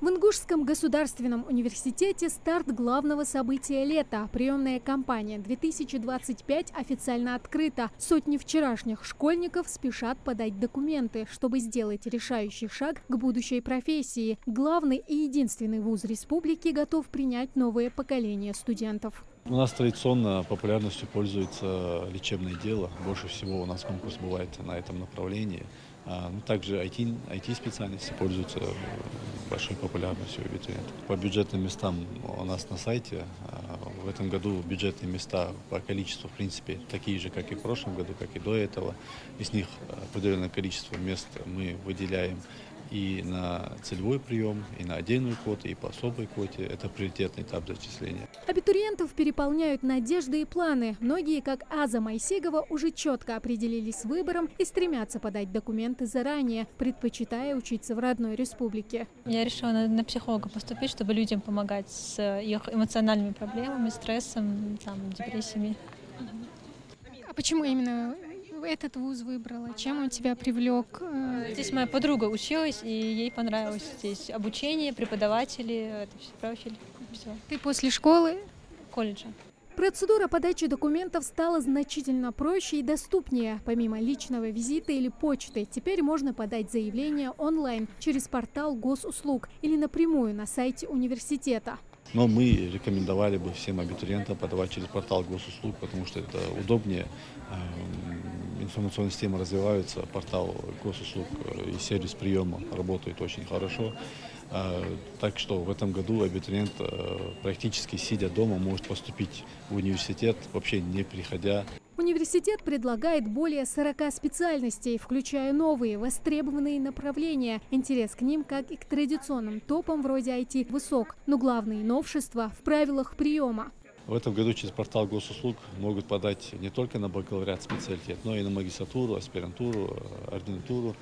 В Ингушском государственном университете старт главного события лета. Приемная кампания 2025 официально открыта. Сотни вчерашних школьников спешат подать документы, чтобы сделать решающий шаг к будущей профессии. Главный и единственный вуз республики готов принять новое поколение студентов. У нас традиционно популярностью пользуется лечебное дело. Больше всего у нас конкурс бывает на этом направлении. Также IT-специальности пользуются большой популярностью у абитуриентов. По бюджетным местам у нас на сайте в этом году бюджетные места по количеству, в принципе, такие же, как и в прошлом году, как и до этого. Из них определенное количество мест мы выделяем и на целевой прием, и на отдельную квоту, и по особой квоте. Это приоритетный этап зачисления. Абитуриентов переполняют надежды и планы. Многие, как Аза Майсигова, уже четко определились с выбором и стремятся подать документы заранее, предпочитая учиться в родной республике. Я решила на психолога поступить, чтобы людям помогать с их эмоциональными проблемами, стрессом, депрессиями. А почему именно этот вуз выбрала? Чем он тебя привлек? Здесь моя подруга училась, и ей понравилось здесь обучение, преподаватели, это все профиль. Все. Ты после школы? Колледжа. Процедура подачи документов стала значительно проще и доступнее. Помимо личного визита или почты, теперь можно подать заявление онлайн через портал госуслуг или напрямую на сайте университета. Но мы рекомендовали бы всем абитуриентам подавать через портал госуслуг, потому что это удобнее. Информационные системы развиваются, портал госуслуг и сервис приема работает очень хорошо. Так что в этом году абитуриент практически сидя дома может поступить в университет, вообще не приходя. Университет предлагает более 40 специальностей, включая новые, востребованные направления. Интерес к ним, как и к традиционным топам вроде IT, высок. Но главные новшества в правилах приема. В этом году через портал госуслуг могут подать не только на бакалавриат специалитет, но и на магистратуру, аспирантуру, ординатуру.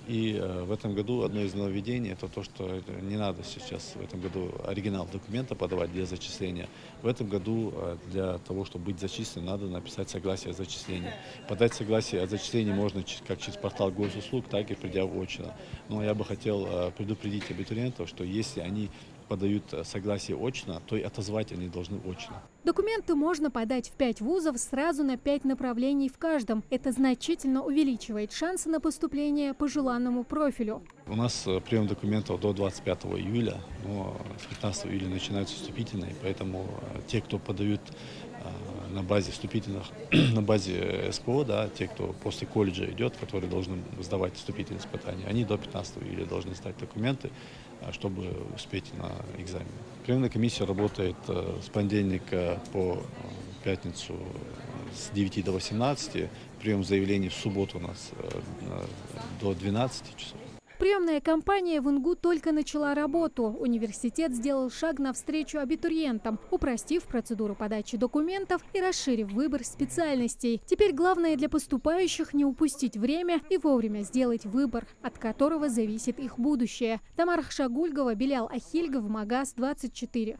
И в этом году одно из нововведений – это то, что не надо сейчас в этом году оригинал документа подавать для зачисления. В этом году для того, чтобы быть зачисленным, надо написать согласие о зачислении. Подать согласие о зачислении можно как через портал госуслуг, так и придя очно. Но я бы хотел предупредить абитуриентов, что если они подают согласие очно, то и отозвать они должны очно. Документы можно подать в 5 вузов сразу на 5 направлений в каждом. Это значительно увеличивает шансы на поступление по желанному профилю. У нас прием документов до 25 июля, но с 15 июля начинаются вступительные, поэтому те, кто подают на базе вступительных, на базе СПО, да, те, кто после колледжа идет, которые должны сдавать вступительные испытания, они до 15 июля должны сдать документы, чтобы успеть на экзамен. Приемная комиссия работает с понедельника по пятницу с 9 до 18. Прием заявлений в субботу у нас до 12 часов. Приемная кампания в ИНГУ только начала работу. Университет сделал шаг навстречу абитуриентам, упростив процедуру подачи документов и расширив выбор специальностей. Теперь главное для поступающих не упустить время и вовремя сделать выбор, от которого зависит их будущее. Тамара Хшагульгова, Белял Ахильгов, Магаз 24.